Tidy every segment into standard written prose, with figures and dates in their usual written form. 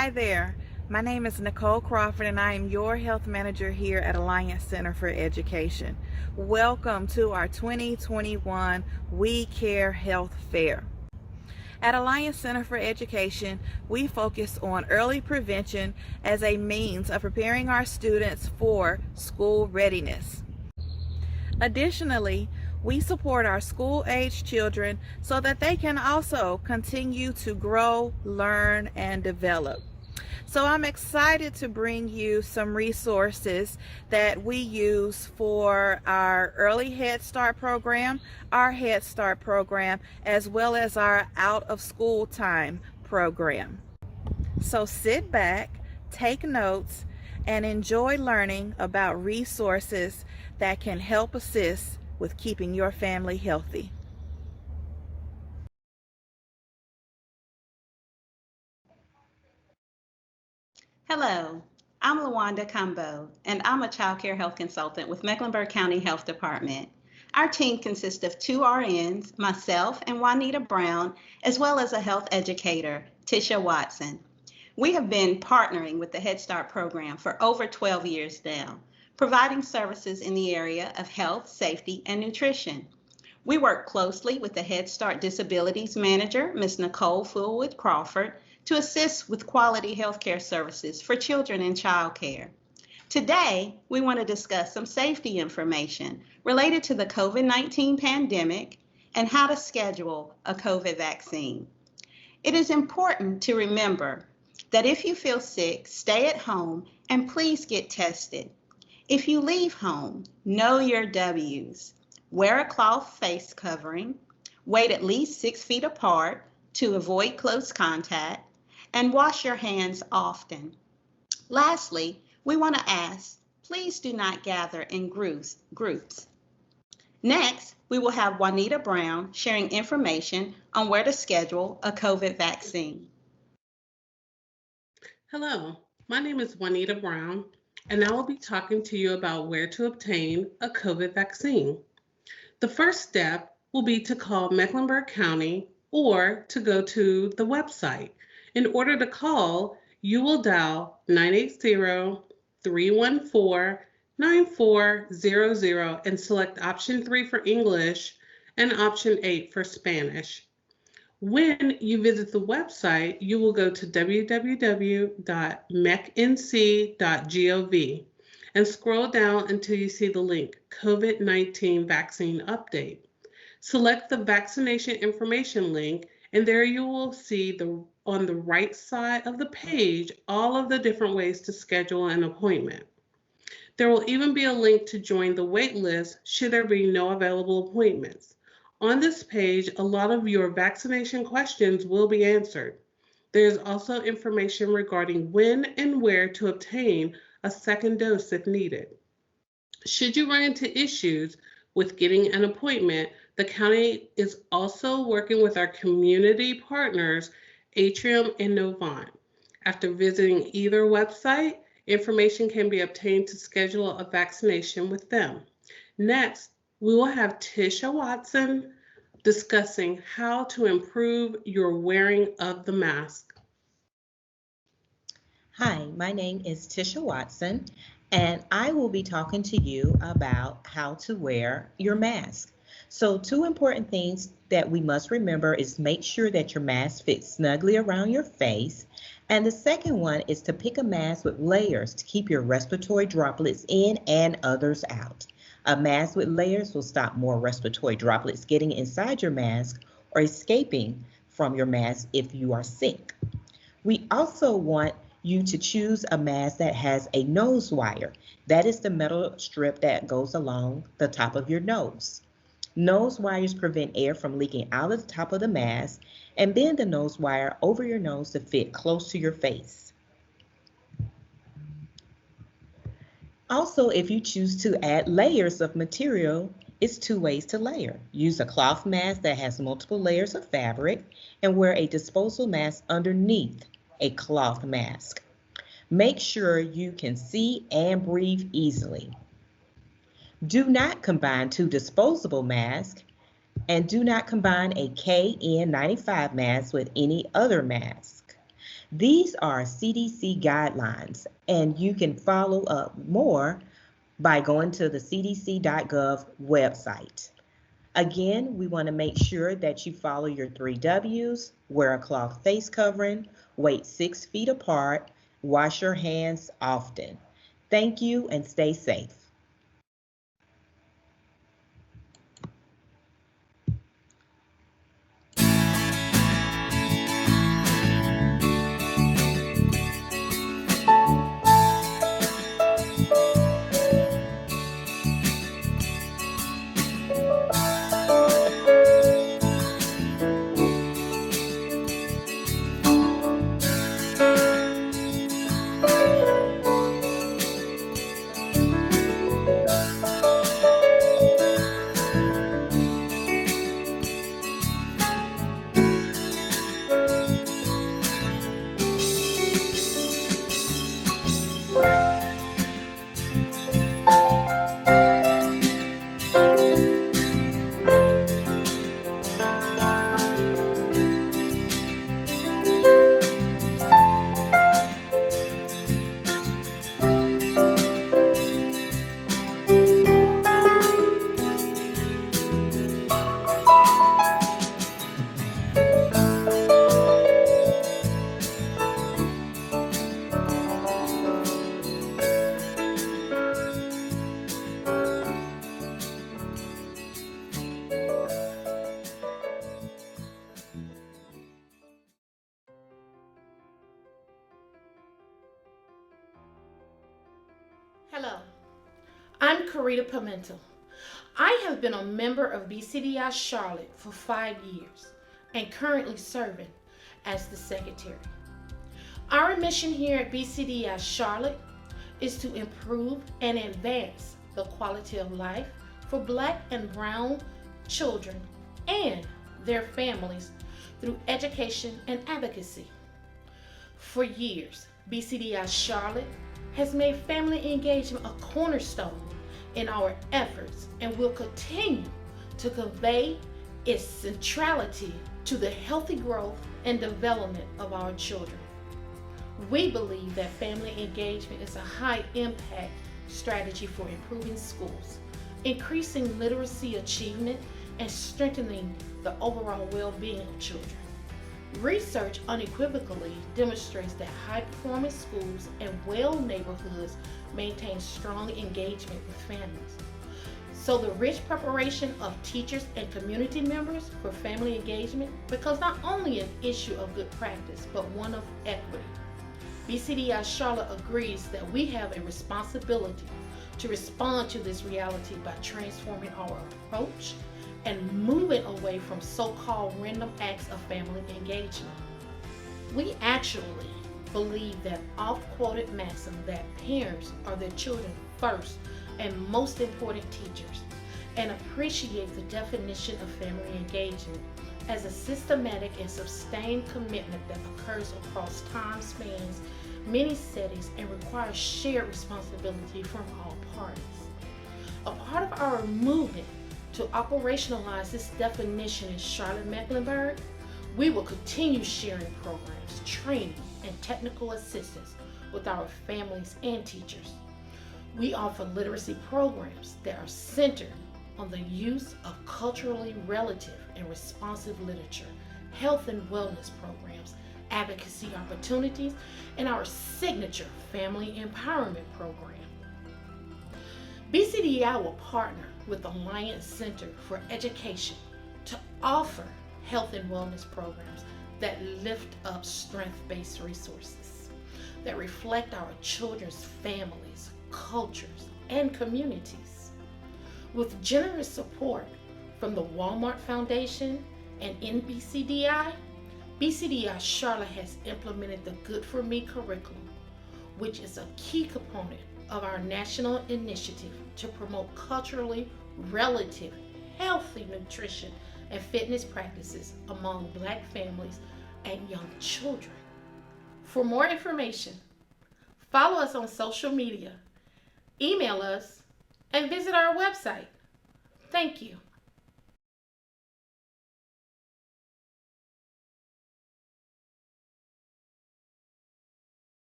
Hi there. My name is Nicole Crawford and I am your health manager here at Alliance Center for Education. Welcome to our 2021 We Care Health Fair. At Alliance Center for Education, we focus on early prevention as a means of preparing our students for school readiness. Additionally, we support our school-age children so that they can also continue to grow, learn, and develop. So I'm excited to bring you some resources that we use for our early Head Start program, our Head Start program, as well as our out of school time program. So sit back, take notes, and enjoy learning about resources that can help assist with keeping your family healthy. Hello, I'm LaWanda Combo, and I'm a child care health consultant with Mecklenburg County Health Department. Our team consists of 2 RNs, myself and Juanita Brown, as well as a health educator, Tisha Watson. We have been partnering with the Head Start program for over 12 years now, providing services in the area of health, safety, and nutrition. We work closely with the Head Start Disabilities Manager, Ms. Nicole Fullwood Crawford, to assist with quality healthcare services for children in child care. Today, we want to discuss some safety information related to the COVID-19 pandemic and how to schedule a COVID vaccine. It is important to remember that if you feel sick, stay at home and please get tested. If you leave home, know your W's. Wear a cloth face covering, wait at least 6 feet apart to avoid close contact, and wash your hands often. Lastly, we want to ask, please do not gather in groups. Next, we will have Juanita Brown sharing information on where to schedule a COVID vaccine. Hello, my name is Juanita Brown, and I will be talking to you about where to obtain a COVID vaccine. The first step will be to call Mecklenburg County or to go to the website. In order to call, you will dial 980-314-9400 and select option 3 for English and option 8 for Spanish. When you visit the website, you will go to www.mecnc.gov and scroll down until you see the link COVID-19 Vaccine Update. Select the vaccination information link, and there you will see on the right side of the page all of the different ways to schedule an appointment. There will even be a link to join the wait list should there be no available appointments. On this page, a lot of your vaccination questions will be answered. There is also information regarding when and where to obtain a second dose if needed. Should you run into issues with getting an appointment, the county is also working with our community partners, Atrium and Novant. After visiting either website, information can be obtained to schedule a vaccination with them. Next, we will have Tisha Watson discussing how to improve your wearing of the mask. Hi, my name is Tisha Watson, and I will be talking to you about how to wear your mask. So 2 important things that we must remember is make sure that your mask fits snugly around your face. And the second one is to pick a mask with layers to keep your respiratory droplets in and others out. A mask with layers will stop more respiratory droplets getting inside your mask or escaping from your mask if you are sick. We also want you to choose a mask that has a nose wire. That is the metal strip that goes along the top of your nose. Nose wires prevent air from leaking out of the top of the mask, and bend the nose wire over your nose to fit close to your face. Also, if you choose to add layers of material, it's 2 ways to layer. Use a cloth mask that has multiple layers of fabric and wear a disposable mask underneath a cloth mask. Make sure you can see and breathe easily. Do not combine 2 disposable masks, and do not combine a KN95 mask with any other mask. These are CDC guidelines, and you can follow up more by going to the cdc.gov website. Again, we want to make sure that you follow your 3 Ws: wear a cloth face covering, wait 6 feet apart, wash your hands often. Thank you and stay safe. Hello, I'm Carita Pimentel. I have been a member of BCDI Charlotte for 5 years and currently serving as the secretary. Our mission here at BCDI Charlotte is to improve and advance the quality of life for Black and Brown children and their families through education and advocacy. For years, BCDI Charlotte has made family engagement a cornerstone in our efforts and will continue to convey its centrality to the healthy growth and development of our children. We believe that family engagement is a high impact strategy for improving schools, increasing literacy achievement, and strengthening the overall well-being of children. Research unequivocally demonstrates that high-performing schools and well neighborhoods maintain strong engagement with families. So the rich preparation of teachers and community members for family engagement becomes not only an issue of good practice, but one of equity. BCDI Charlotte agrees that we have a responsibility to respond to this reality by transforming our approach and moving away from so-called random acts of family engagement. We actually believe that oft-quoted maxim that parents are their children first and most important teachers, and appreciate the definition of family engagement as a systematic and sustained commitment that occurs across time spans, many settings, and requires shared responsibility from all parties. A part of our movement to operationalize this definition in Charlotte-Mecklenburg, we will continue sharing programs, training, and technical assistance with our families and teachers. We offer literacy programs that are centered on the use of culturally relative and responsive literature, health and wellness programs, advocacy opportunities, and our signature family empowerment program. BCDI will partner with the Alliance Center for Education to offer health and wellness programs that lift up strength-based resources that reflect our children's families, cultures, and communities. With generous support from the Walmart Foundation and NBCDI, BCDI Charlotte has implemented the Good For Me curriculum, which is a key component of our national initiative to promote culturally relative, healthy nutrition and fitness practices among Black families and young children. For more information, follow us on social media, email us, and visit our website. Thank you.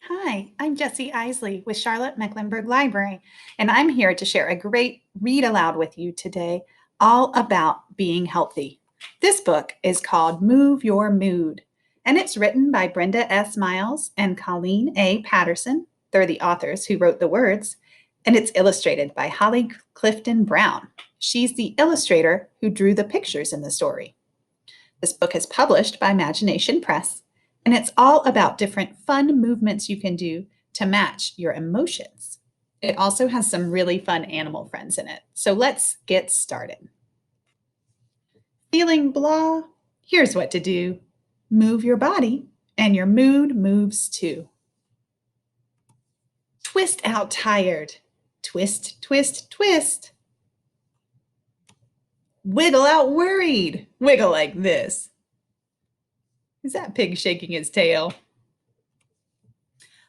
Hi, I'm Jessie Isley with Charlotte Mecklenburg Library, and I'm here to share a great read aloud with you today all about being healthy. This book is called Move Your Mood, and it's written by Brenda S. Miles and Colleen A. Patterson. They're the authors who wrote the words, and it's illustrated by Holly Clifton Brown. She's the illustrator who drew the pictures in the story. This book is published by Imagination Press, and it's all about different fun movements you can do to match your emotions. It also has some really fun animal friends in it. So let's get started. Feeling blah? Here's what to do. Move your body and your mood moves too. Twist out tired. Twist, twist, twist. Wiggle out worried. Wiggle like this. Is that pig shaking his tail?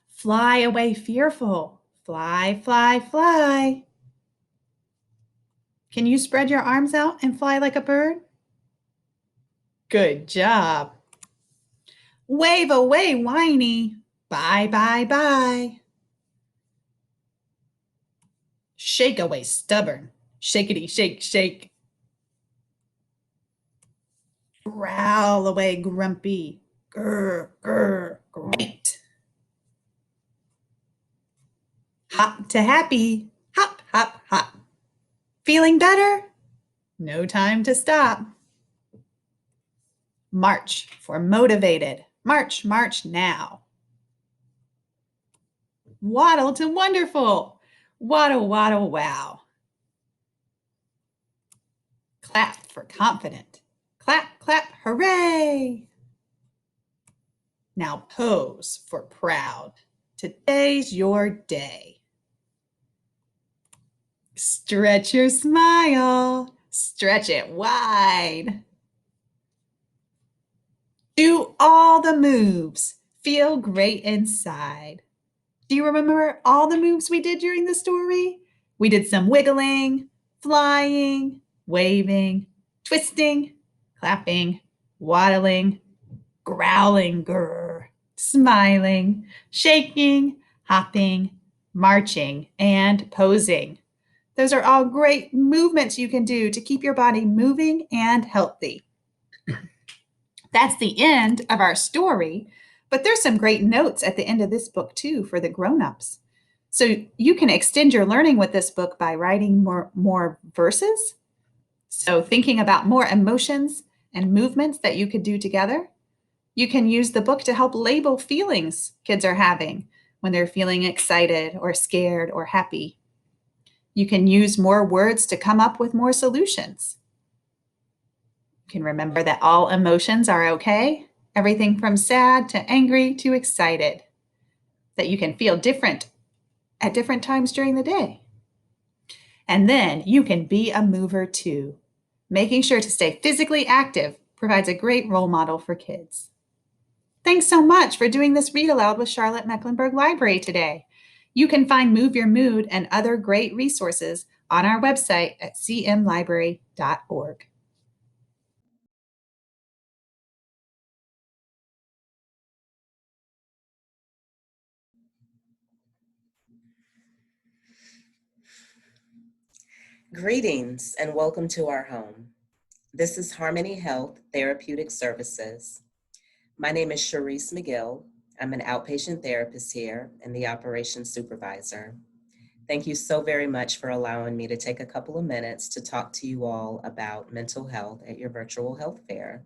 Fly away fearful. Fly, fly, fly. Can you spread your arms out and fly like a bird? Good job. Wave away whiny. Bye, bye, bye. Shake away stubborn. Shakety, shake, shake. Growl away grumpy. Grr, grr, great. Hop to happy. Hop, hop, hop. Feeling better? No time to stop. March for motivated. March, march now. Waddle to wonderful. Waddle, waddle, wow. Clap for confident. Clap, clap, hooray. Now pose for proud. Today's your day. Stretch your smile. Stretch it wide. Do all the moves. Feel great inside. Do you remember all the moves we did during the story? We did some wiggling, flying, waving, twisting, clapping, waddling, growling, grr, smiling, shaking, hopping, marching, and posing. Those are all great movements you can do to keep your body moving and healthy. That's the end of our story, but there's some great notes at the end of this book too for the grown-ups. So you can extend your learning with this book by writing more verses. So thinking about more emotions and movements that you could do together. You can use the book to help label feelings kids are having when they're feeling excited or scared or happy. You can use more words to come up with more solutions. You can remember that all emotions are okay, everything from sad to angry to excited, that you can feel different at different times during the day. And then you can be a mover too. Making sure to stay physically active provides a great role model for kids. Thanks so much for doing this read aloud with Charlotte Mecklenburg Library today. You can find Move Your Mood and other great resources on our website at cmlibrary.org. Greetings and welcome to our home. This is Harmony Health Therapeutic Services. My name is Sharice McGill. I'm an outpatient therapist here and the operations supervisor. Thank you so very much for allowing me to take a couple of minutes to talk to you all about mental health at your virtual health fair.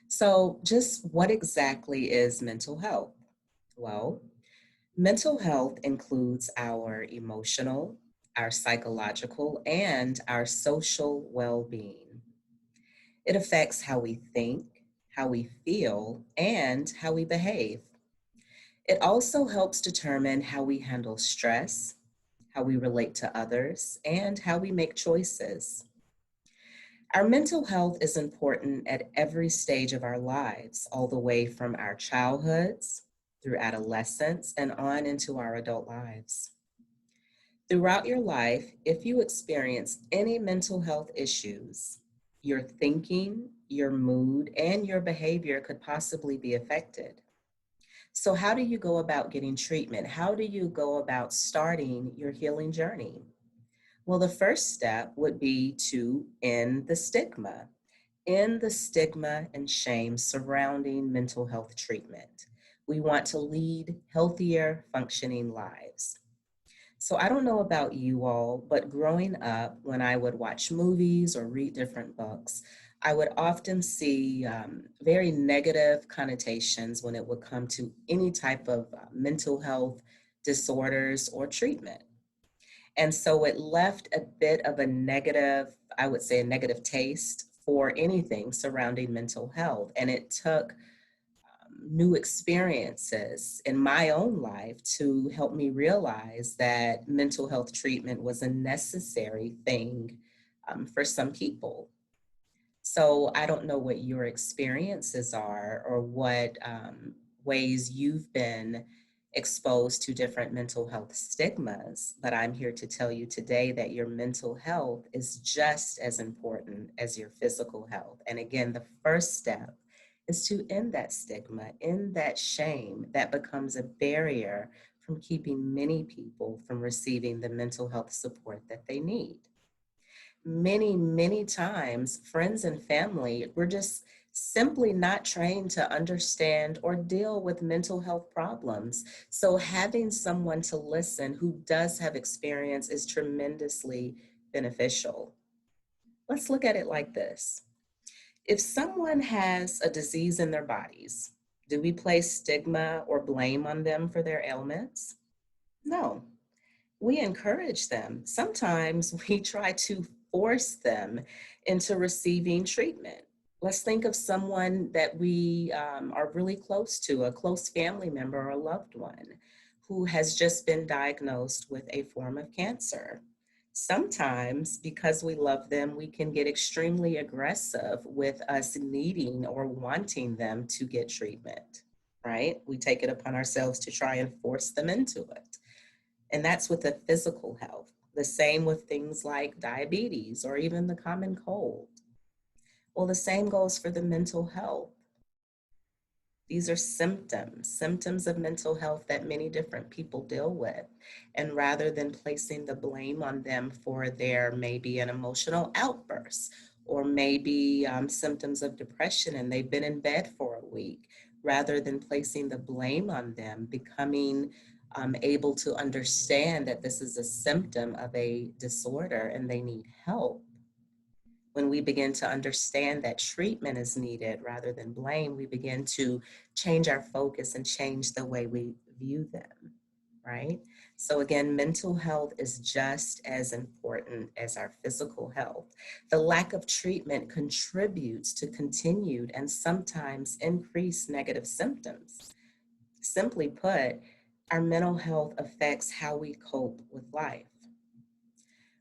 So just what exactly is mental health? Well, mental health includes our emotional, our psychological, and our social well-being. It affects how we think, how we feel, and how we behave. It also helps determine how we handle stress, how we relate to others, and how we make choices. Our mental health is important at every stage of our lives, all the way from our childhoods, through adolescence, and on into our adult lives. Throughout your life, if you experience any mental health issues, your thinking, your mood, and your behavior could possibly be affected. So how do you go about getting treatment? How do you go about starting your healing journey? Well, the first step would be to end the stigma. End the stigma and shame surrounding mental health treatment. We want to lead healthier, functioning lives. So I don't know about you all, but growing up, when I would watch movies or read different books, I would often see very negative connotations when it would come to any type of mental health disorders or treatment. And so it left a bit of a negative, I would say a negative taste for anything surrounding mental health. And it took new experiences in my own life to help me realize that mental health treatment was a necessary thing for some people. So I don't know what your experiences are or what ways you've been exposed to different mental health stigmas, but I'm here to tell you today that your mental health is just as important as your physical health. And again, the first step is to end that stigma, end that shame that becomes a barrier from keeping many people from receiving the mental health support that they need. Many times, friends and family were just simply not trained to understand or deal with mental health problems. So having someone to listen who does have experience is tremendously beneficial. Let's look at it like this. If someone has a disease in their bodies, do we place stigma or blame on them for their ailments? No. We encourage them. Sometimes we try to force them into receiving treatment. Let's think of someone that we are really close to, a close family member or a loved one who has just been diagnosed with a form of cancer. Sometimes, because we love them, we can get extremely aggressive with us needing or wanting them to get treatment, right? We take it upon ourselves to try and force them into it. And that's with the physical health. The same with things like diabetes or even the common cold. Well, the same goes for the mental health. These are symptoms of mental health that many different people deal with. And rather than placing the blame on them for their maybe an emotional outburst or maybe symptoms of depression and they've been in bed for a week, rather than placing the blame on them, becoming able to understand that this is a symptom of a disorder and they need help. When we begin to understand that treatment is needed rather than blame, we begin to change our focus and change the way we view them, right? So again, mental health is just as important as our physical health. The lack of treatment contributes to continued and sometimes increased negative symptoms. Simply put, our mental health affects how we cope with life.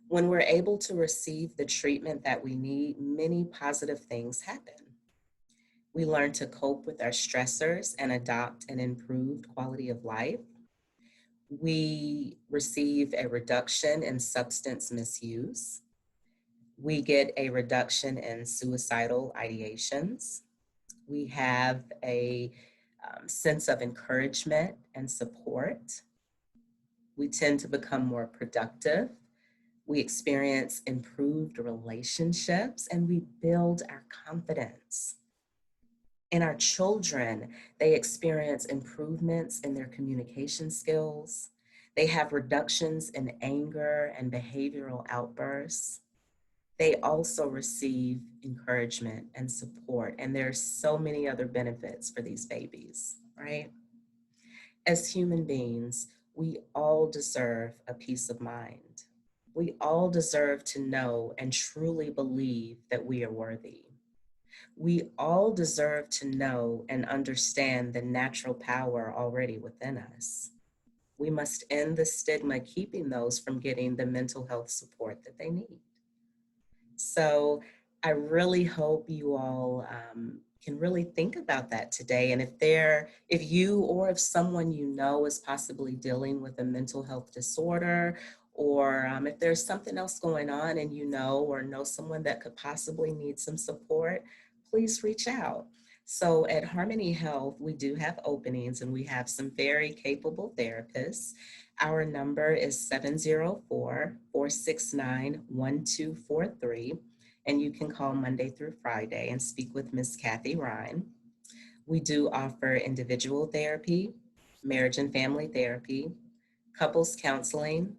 When we're able to receive the treatment that we need, many positive things happen. We learn to cope with our stressors and adopt an improved quality of life. We receive a reduction in substance misuse. We get a reduction in suicidal ideations. We have a sense of encouragement and support. We tend to become more productive. We experience improved relationships and we build our confidence. In our children, they experience improvements in their communication skills. They have reductions in anger and behavioral outbursts. They also receive encouragement and support. And there's so many other benefits for these babies, right? As human beings, we all deserve a peace of mind. We all deserve to know and truly believe that we are worthy. We all deserve to know and understand the natural power already within us. We must end the stigma keeping those from getting the mental health support that they need. So I really hope you all can really think about that today. And if you or if someone you know is possibly dealing with a mental health disorder, or if there's something else going on and you know or know someone that could possibly need some support, please reach out. So at Harmony Health, we do have openings and we have some very capable therapists. Our number is 704-469-1243, and you can call Monday through Friday and speak with Miss Kathy Ryan. We do offer individual therapy, marriage and family therapy, couples counseling,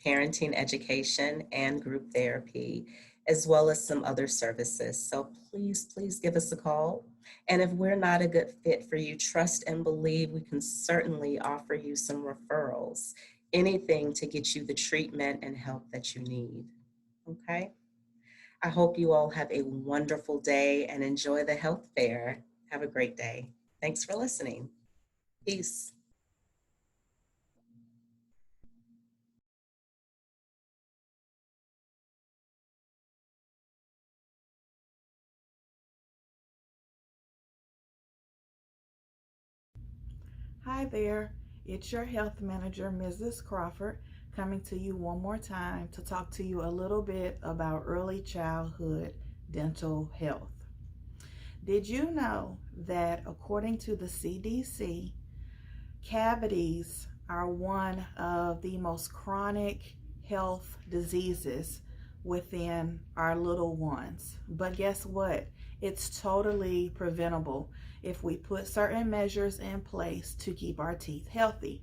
parenting education, and group therapy, as well as some other services. So please give us a call. And if we're not a good fit for you, trust and believe we can certainly offer you some referrals, anything to get you the treatment and help that you need. Okay? I hope you all have a wonderful day and enjoy the health fair. Have a great day. Thanks for listening. Peace. Hi there, it's your health manager, Mrs. Crawford, coming to you one more time to talk to you a little bit about early childhood dental health. Did you know that according to the CDC, cavities are one of the most chronic health diseases within our little ones? But guess what? It's totally preventable if we put certain measures in place to keep our teeth healthy.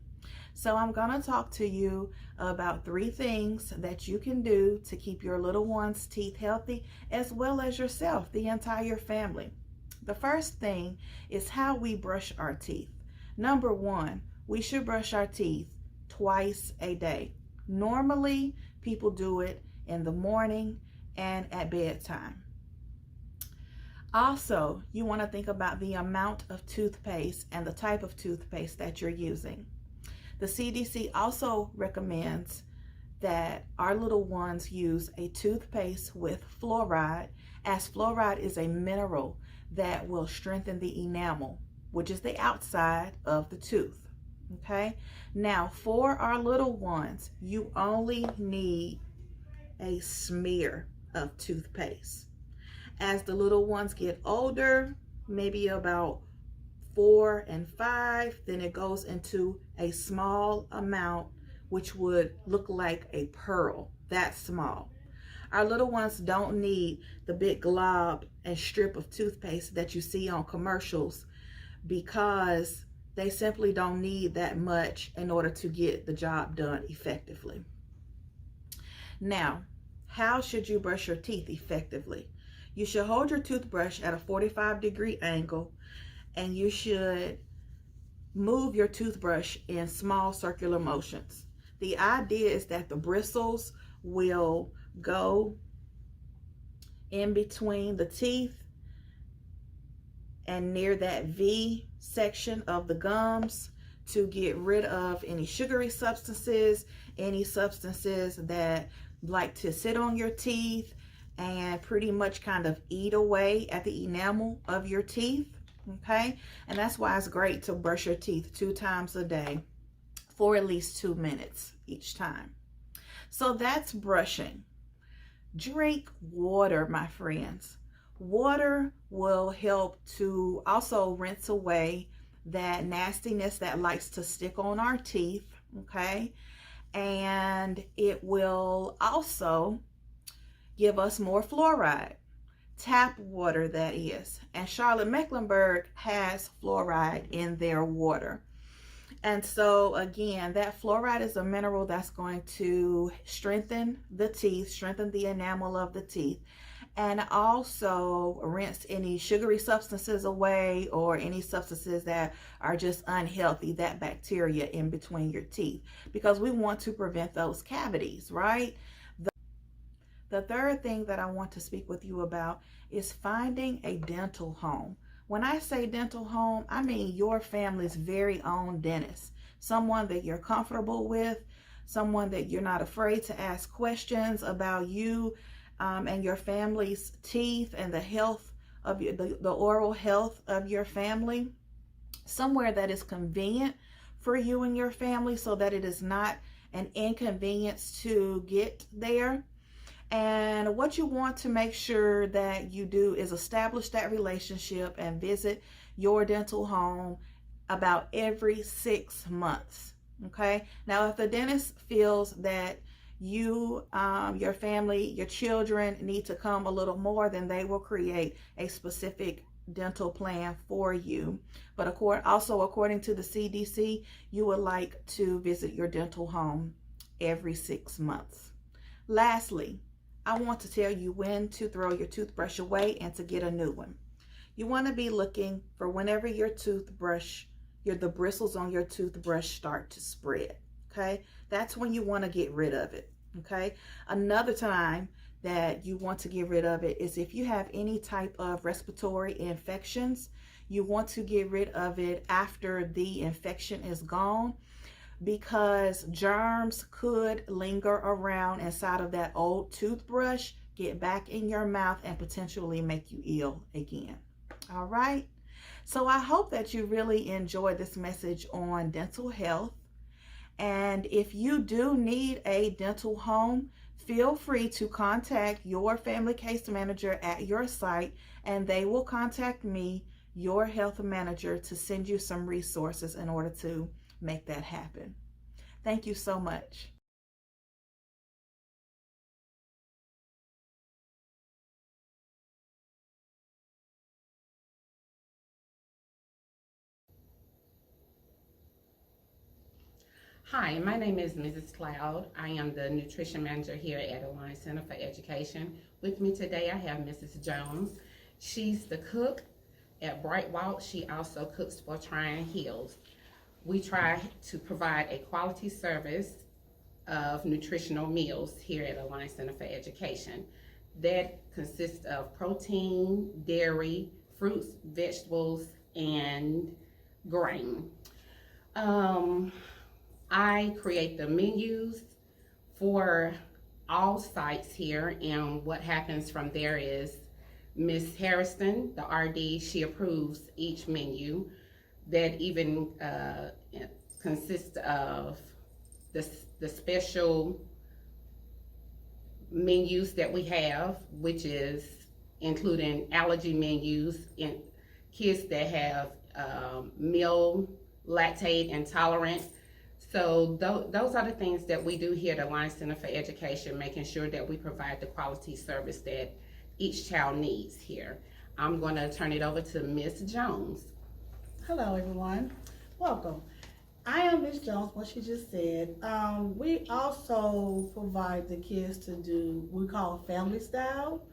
So I'm going to talk to you about 3 things that you can do to keep your little one's teeth healthy, as well as yourself, the entire family. The first thing is how we brush our teeth. Number 1, we should brush our teeth twice a day. Normally, people do it in the morning and at bedtime. Also, you want to think about the amount of toothpaste and the type of toothpaste that you're using. The CDC also recommends that our little ones use a toothpaste with fluoride, as fluoride is a mineral that will strengthen the enamel, which is the outside of the tooth. Okay, now for our little ones, you only need a smear of toothpaste. As the little ones get older, maybe about 4 and 5, then it goes into a small amount, which would look like a pearl, that small. Our little ones don't need the big glob and strip of toothpaste that you see on commercials, because they simply don't need that much in order to get the job done effectively. Now, how should you brush your teeth effectively? You should hold your toothbrush at a 45-degree angle, and you should move your toothbrush in small circular motions. The idea is that the bristles will go in between the teeth and near that V section of the gums to get rid of any sugary substances, any substances that like to sit on your teeth and pretty much kind of eat away at the enamel of your teeth. Okay, and that's why it's great to brush your teeth 2 times a day for at least 2 minutes each time. So that's brushing. Drink water, my friends. Water will help to also rinse away that nastiness that likes to stick on our teeth, okay? And it will also give us more fluoride. Tap water, that is. And Charlotte Mecklenburg has fluoride in their water. And so again, that fluoride is a mineral that's going to strengthen the teeth, strengthen the enamel of the teeth, and also rinse any sugary substances away or any substances that are just unhealthy, that bacteria in between your teeth, because we want to prevent those cavities, right? The third thing that I want to speak with you about is finding a dental home. When I say dental home, I mean your family's very own dentist, someone that you're comfortable with, someone that you're not afraid to ask questions about you and your family's teeth and the health of the oral health of your family, somewhere that is convenient for you and your family so that it is not an inconvenience to get there. And what you want to make sure that you do is establish that relationship and visit your dental home about every 6 months. Okay. Now, if the dentist feels that you, your family, your children need to come a little more, then they will create a specific dental plan for you. But also according to the CDC, you would like to visit your dental home every 6 months. Lastly, I want to tell you when to throw your toothbrush away and to get a new one. You want to be looking for whenever your the bristles on your toothbrush start to spread. Okay, that's when you want to get rid of it. Okay, another time that you want to get rid of it is if you have any type of respiratory infections. You want to get rid of it after the infection is gone, because germs could linger around inside of that old toothbrush, get back in your mouth, and potentially make you ill again. All right. So I hope that you really enjoyed this message on dental health. And if you do need a dental home, feel free to contact your family case manager at your site, and they will contact me, your health manager, to send you some resources in order to make that happen. Thank you so much. Hi, my name is Mrs. Cloud. I am the nutrition manager here at Alliance Center for Education. With me today, I have Mrs. Jones. She's the cook at Bright Walk. She also cooks for Tryon Hills. We try to provide a quality service of nutritional meals here at Alliance Center for Education. That consists of protein, dairy, fruits, vegetables, and grain. I create the menus for all sites here, and what happens from there is Miss Harrison, the RD, she approves each menu that even consists of the special menus that we have, which is including allergy menus in kids that have meal lactate intolerant. So those are the things that we do here at Alliance Center for Education, making sure that we provide the quality service that each child needs here. I'm going to turn it over to Miss Jones. Hello, everyone. Welcome. I am Miss Jones, what she just said. We also provide the kids to do what we call family style.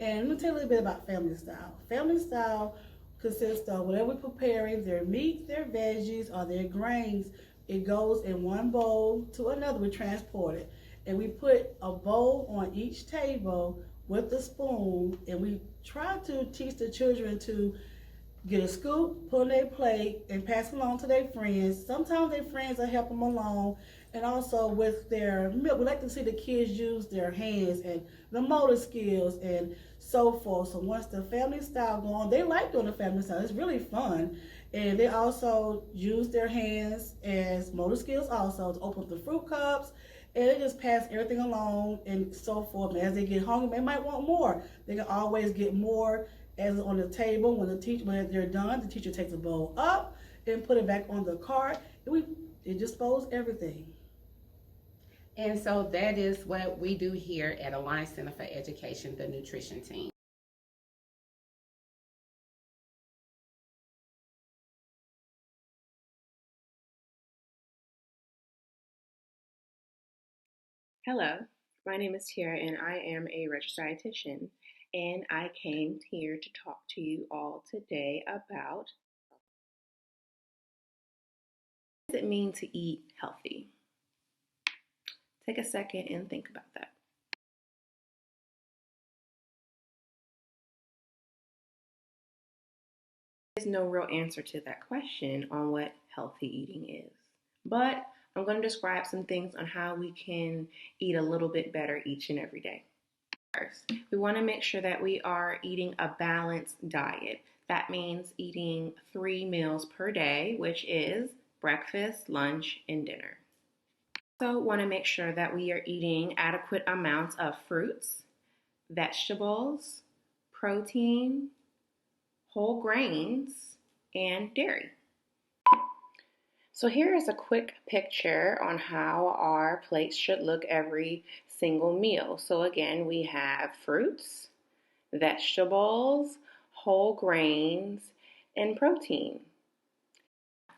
And let me tell you a little bit about family style. Family style consists of whatever we're preparing, their meat, their veggies, or their grains. It goes in one bowl to another. We transport it. And we put a bowl on each table with a spoon. And we try to teach the children to get a scoop, put on their plate, and pass it along to their friends. Sometimes their friends will help them along. And also with their milk, we like to see the kids use their hands and the motor skills and so forth. So once the family style go on, they like doing the family style. It's really fun. And they also use their hands as motor skills also to open up the fruit cups. And they just pass everything along and so forth. And as they get hungry, they might want more. They can always get more as on the table. When they're done, the teacher takes a bowl up and put it back on the cart. It dispose everything. And so that is what we do here at Alliance Center for Education, the nutrition team. Hello, my name is Tiara and I am a registered dietitian, and I came here to talk to you all today about what does it mean to eat healthy. Take a second and think about that. There's no real answer to that question on what healthy eating is, but I'm going to describe some things on how we can eat a little bit better each and every day. First, we want to make sure that we are eating a balanced diet. That means eating 3 meals per day, which is breakfast, lunch, and dinner. Also want to make sure that we are eating adequate amounts of fruits, vegetables, protein, whole grains, and dairy. So here is a quick picture on how our plates should look every single meal. So again, we have fruits, vegetables, whole grains, and protein.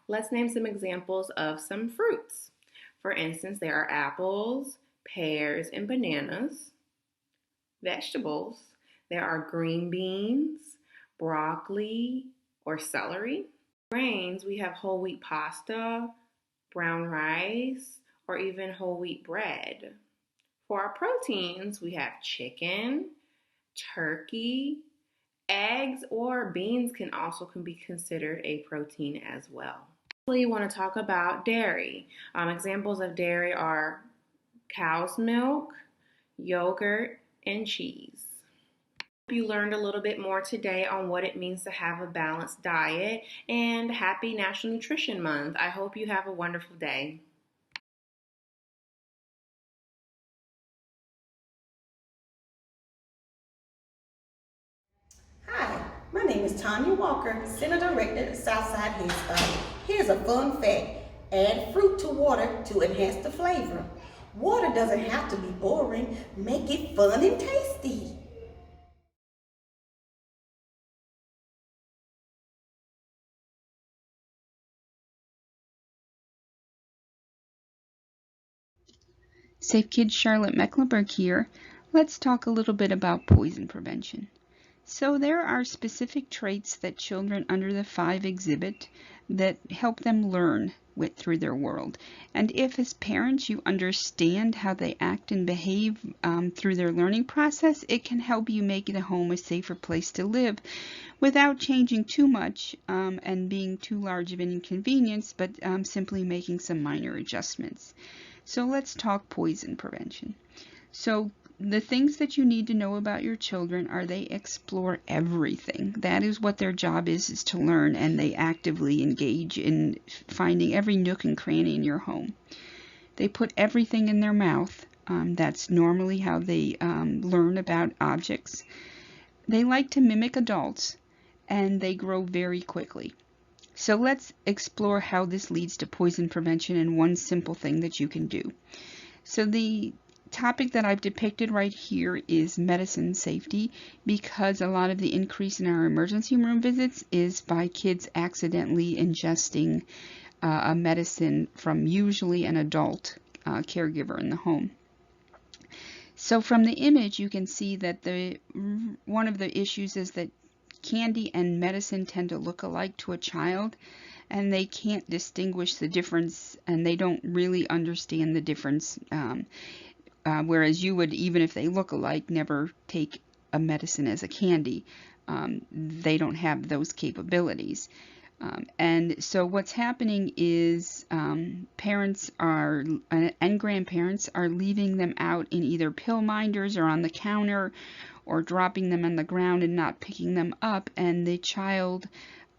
Let's name some examples of some fruits. For instance, there are apples, pears, and bananas. Vegetables, there are green beans, broccoli, or celery. Grains, we have whole wheat pasta, brown rice, or even whole wheat bread. For our proteins, we have chicken, turkey, eggs, or beans can be considered a protein as well. We want to talk about dairy. Examples of dairy are cow's milk, yogurt, and cheese. You learned a little bit more today on what it means to have a balanced diet, and happy National Nutrition Month. I hope you have a wonderful day. Hi, my name is Tanya Walker, Center Director at Southside Head Start. Here's a fun fact. Add fruit to water to enhance the flavor. Water doesn't have to be boring. Make it fun and tasty. Safe Kids Charlotte Mecklenburg here. Let's talk a little bit about poison prevention. So there are specific traits that children under the 5 exhibit that help them learn through their world. And if as parents you understand how they act and behave through their learning process, it can help you make the home a safer place to live without changing too much and being too large of an inconvenience, but simply making some minor adjustments. So let's talk poison prevention. So the things that you need to know about your children are they explore everything. That is what their job is to learn, and they actively engage in finding every nook and cranny in your home. They put everything in their mouth. That's normally how they learn about objects. They like to mimic adults, and they grow very quickly. So let's explore how this leads to poison prevention and one simple thing that you can do. So the topic that I've depicted right here is medicine safety, because a lot of the increase in our emergency room visits is by kids accidentally ingesting a medicine from usually an adult caregiver in the home. So from the image you can see that one of the issues is that candy and medicine tend to look alike to a child, and they can't distinguish the difference, and they don't really understand the difference, whereas you would, even if they look alike, never take a medicine as a candy. They don't have those capabilities. And so what's happening is parents and grandparents are leaving them out in either pill minders or on the counter, or dropping them on the ground and not picking them up, and the child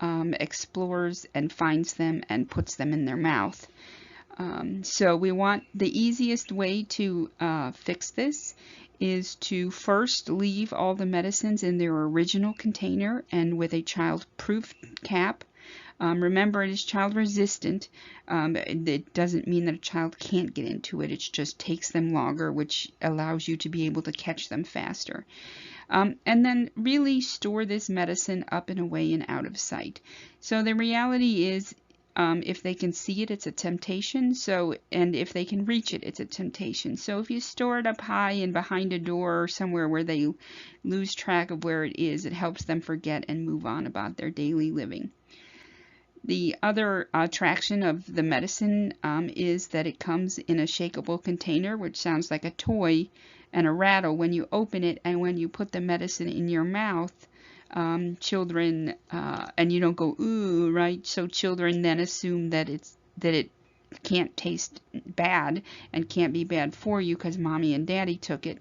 explores and finds them and puts them in their mouth. So we want the easiest way to fix this is to first leave all the medicines in their original container and with a child-proof cap. Remember, it is child resistant. It doesn't mean that a child can't get into it. It just takes them longer, which allows you to be able to catch them faster. And then really store this medicine up and away and out of sight. So the reality is, if they can see it, it's a temptation. And if they can reach it, it's a temptation. So if you store it up high and behind a door or somewhere where they lose track of where it is, it helps them forget and move on about their daily living. The other attraction of the medicine is that it comes in a shakeable container, which sounds like a toy and a rattle when you open it, and when you put the medicine in your mouth, children, and you don't go, ooh, right? So children then assume that it can't taste bad and can't be bad for you because mommy and daddy took it,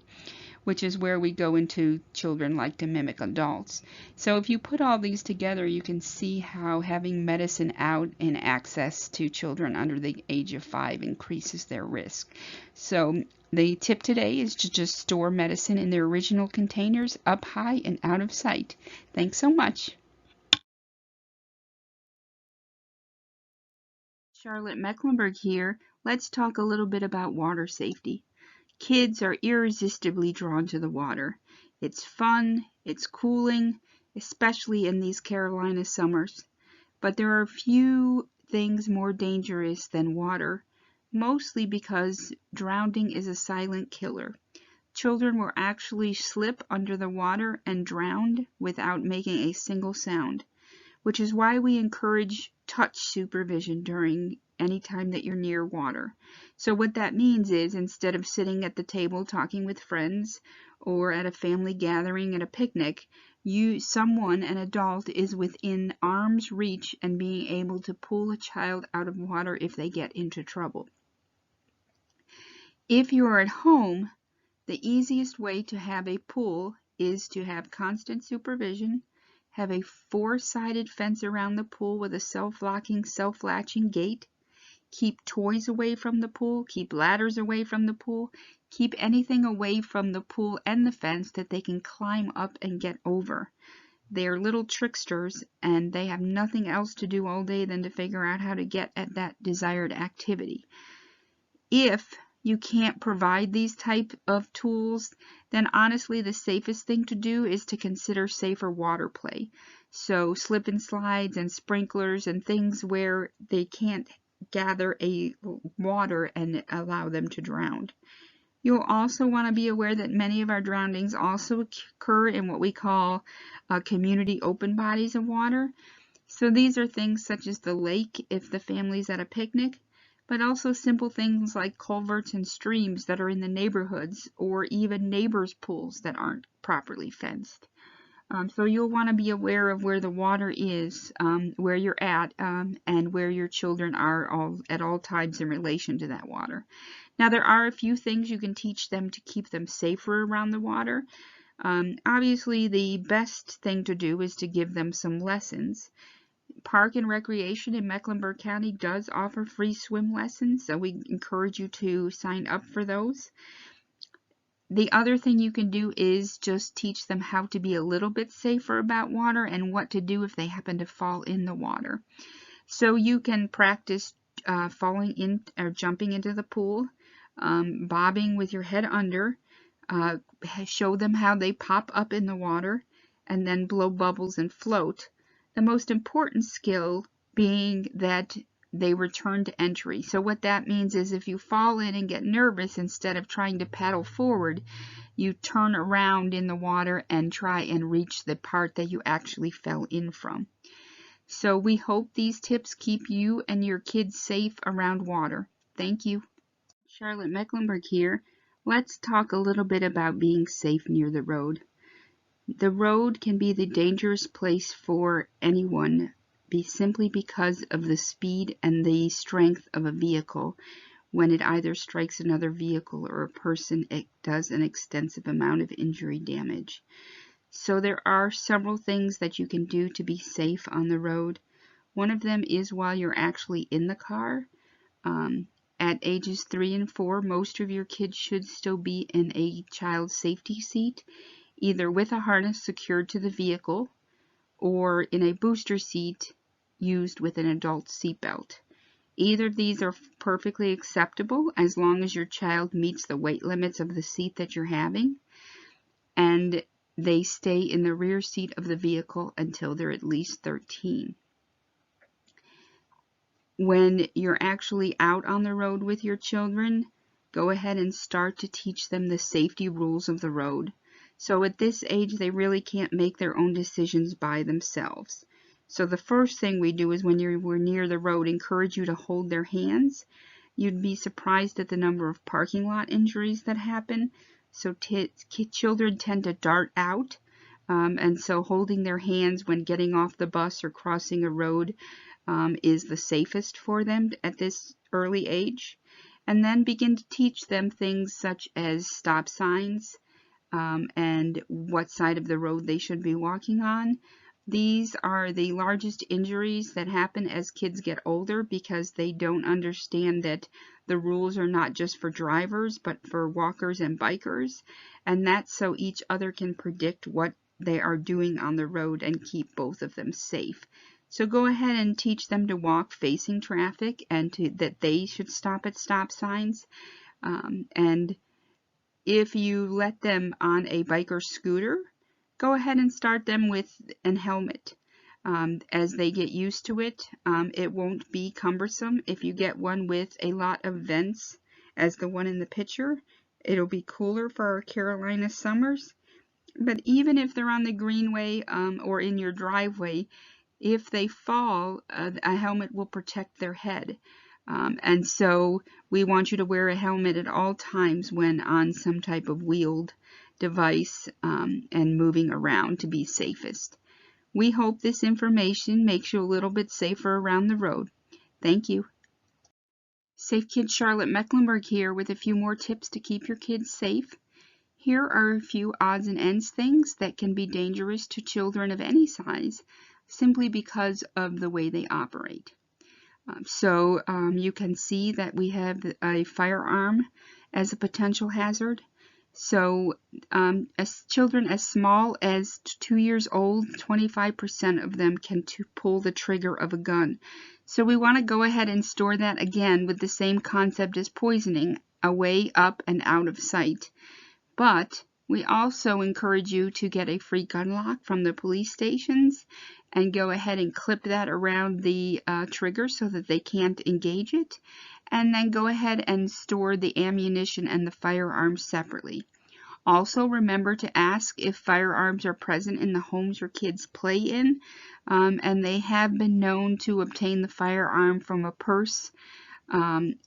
which is where we go into children like to mimic adults. So if you put all these together, you can see how having medicine out and access to children under the age of 5 increases their risk. So the tip today is to just store medicine in their original containers, up high and out of sight. Thanks so much. Charlotte Mecklenburg here. Let's talk a little bit about water safety. Kids are irresistibly drawn to the water. It's fun, it's cooling, especially in these Carolina summers. But there are few things more dangerous than water, mostly because drowning is a silent killer. Children will actually slip under the water and drown without making a single sound, which is why we encourage touch supervision during any time that you're near water. So what that means is, instead of sitting at the table talking with friends or at a family gathering at a picnic, someone, an adult, is within arm's reach and being able to pull a child out of water if they get into trouble. If you are at home, the easiest way to have a pool is to have constant supervision, have a 4-sided fence around the pool with a self-locking, self-latching gate, keep toys away from the pool, keep ladders away from the pool, keep anything away from the pool and the fence that they can climb up and get over. They are little tricksters, and they have nothing else to do all day than to figure out how to get at that desired activity. If you can't provide these type of tools, then honestly the safest thing to do is to consider safer water play. So slip and slides and sprinklers and things where they can't gather a water and allow them to drown. You'll also want to be aware that many of our drownings also occur in what we call community open bodies of water. So these are things such as the lake if the family's at a picnic, but also simple things like culverts and streams that are in the neighborhoods, or even neighbors' pools that aren't properly fenced. So you'll want to be aware of where the water is, where you're at, and where your children are at all times in relation to that water. Now there are a few things you can teach them to keep them safer around the water. Obviously the best thing to do is to give them some lessons. Park and Recreation in Mecklenburg County does offer free swim lessons, so we encourage you to sign up for those. The other thing you can do is just teach them how to be a little bit safer about water and what to do if they happen to fall in the water. So you can practice falling in or jumping into the pool, bobbing with your head under, show them how they pop up in the water and then blow bubbles and float. The most important skill being that they return to entry. So what that means is if you fall in and get nervous, instead of trying to paddle forward, you turn around in the water and try and reach the part that you actually fell in from. So we hope these tips keep you and your kids safe around water. Thank you. Charlotte Mecklenburg here. Let's talk a little bit about being safe near the road. The road can be the dangerous place for anyone simply because of the speed and the strength of a vehicle. When it either strikes another vehicle or a person, it does an extensive amount of injury damage. So there are several things that you can do to be safe on the road. One of them is while you're actually in the car. At ages 3 and 4, most of your kids should still be in a child safety seat, either with a harness secured to the vehicle or in a booster seat used with an adult seatbelt. Either of these are perfectly acceptable as long as your child meets the weight limits of the seat that you're having, and they stay in the rear seat of the vehicle until they're at least 13. When you're actually out on the road with your children, go ahead and start to teach them the safety rules of the road. So at this age, they really can't make their own decisions by themselves. So the first thing we do is when we're near the road, encourage you to hold their hands. You'd be surprised at the number of parking lot injuries that happen. So children tend to dart out, and so holding their hands when getting off the bus or crossing a road is the safest for them at this early age. And then begin to teach them things such as stop signs, and what side of the road they should be walking on. These are the largest injuries that happen as kids get older because they don't understand that the rules are not just for drivers but for walkers and bikers, and that's so each other can predict what they are doing on the road and keep both of them safe. So go ahead and teach them to walk facing traffic and that they should stop at stop signs. And if you let them on a bike or scooter, go ahead and start them with a helmet. As they get used to it, it won't be cumbersome. If you get one with a lot of vents, as the one in the picture, it'll be cooler for our Carolina summers. But even if they're on the greenway or in your driveway, if they fall, a helmet will protect their head. And so we want you to wear a helmet at all times when on some type of wheeled device and moving around to be safest. We hope this information makes you a little bit safer around the road. Thank you. Safe Kids Charlotte Mecklenburg here with a few more tips to keep your kids safe. Here are a few odds and ends things that can be dangerous to children of any size simply because of the way they operate. So you can see that we have a firearm as a potential hazard. So as children as small as 2 years old, 25% of them can pull the trigger of a gun. So we want to go ahead and store that again with the same concept as poisoning, away, up, and out of sight. But we also encourage you to get a free gun lock from the police stations and go ahead and clip that around the trigger so that they can't engage it. And then go ahead and store the ammunition and the firearms separately. Also remember to ask if firearms are present in the homes your kids play in. And they have been known to obtain the firearm from a purse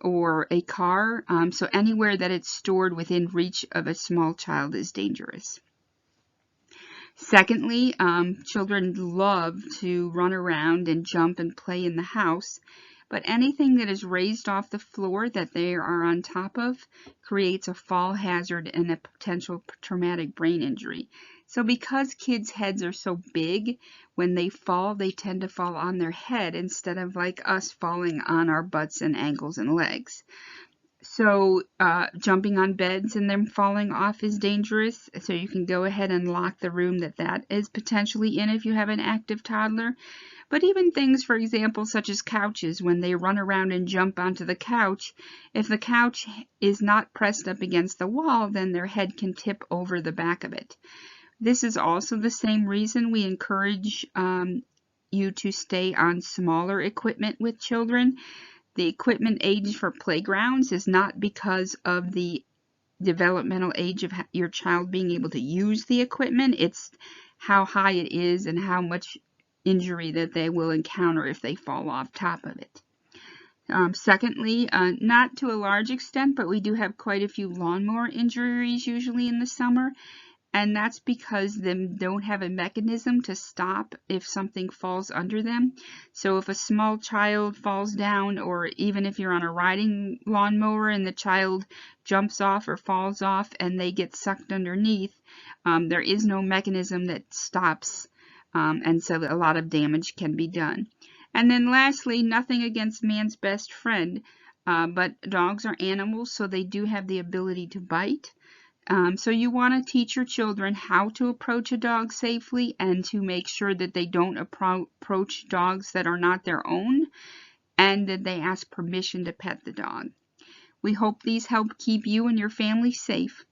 or a car. So anywhere that it's stored within reach of a small child is dangerous. Secondly, children love to run around and jump and play in the house, but anything that is raised off the floor that they are on top of creates a fall hazard and a potential traumatic brain injury. So because kids' heads are so big, when they fall, they tend to fall on their head instead of like us falling on our butts and ankles and legs. So jumping on beds and them falling off is dangerous. So you can go ahead and lock the room that is potentially in if you have an active toddler. But even things, for example, such as couches, when they run around and jump onto the couch, if the couch is not pressed up against the wall, then their head can tip over the back of it. This is also the same reason we encourage you to stay on smaller equipment with children. The equipment age for playgrounds is not because of the developmental age of your child being able to use the equipment. It's how high it is and how much injury that they will encounter if they fall off top of it. Secondly, not to a large extent, but we do have quite a few lawnmower injuries usually in the summer. And that's because they don't have a mechanism to stop if something falls under them. So if a small child falls down, or even if you're on a riding lawnmower and the child jumps off or falls off and they get sucked underneath, there is no mechanism that stops, and so a lot of damage can be done. And then lastly, nothing against man's best friend, but dogs are animals, so they do have the ability to bite. So you want to teach your children how to approach a dog safely and to make sure that they don't approach dogs that are not their own, and that they ask permission to pet the dog. We hope these help keep you and your family safe.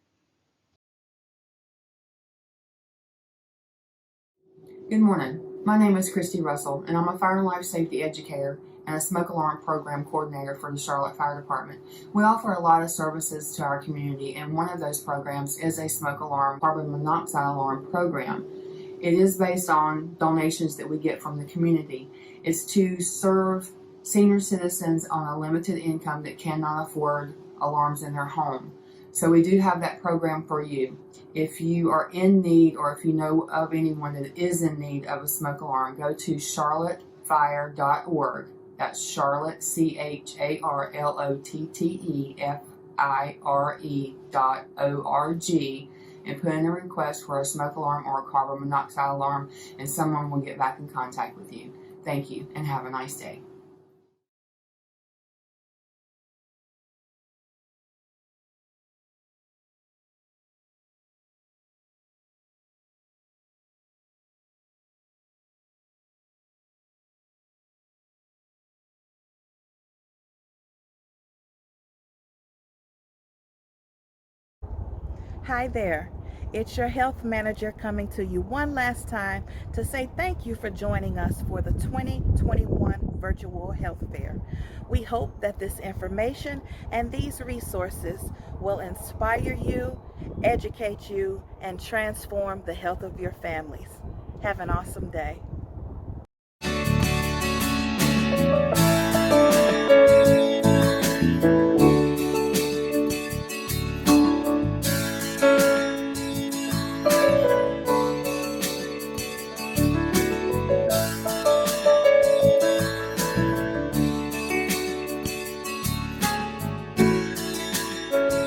Good morning. My name is Christy Russell, and I'm a fire and life safety educator and a smoke alarm program coordinator for the Charlotte Fire Department. We offer a lot of services to our community, and one of those programs is a smoke alarm carbon monoxide alarm program. It is based on donations that we get from the community. It's to serve senior citizens on a limited income that cannot afford alarms in their home. So we do have that program for you. If you are in need, or if you know of anyone that is in need of a smoke alarm, go to charlottefire.org. That's Charlotte, CHARLOTTEFIRE.org, and put in a request for a smoke alarm or a carbon monoxide alarm, and someone will get back in contact with you. Thank you, and have a nice day. Hi there. It's your health manager coming to you one last time to say thank you for joining us for the 2021 Virtual Health Fair. We hope that this information and these resources will inspire you, educate you, and transform the health of your families. Have an awesome day.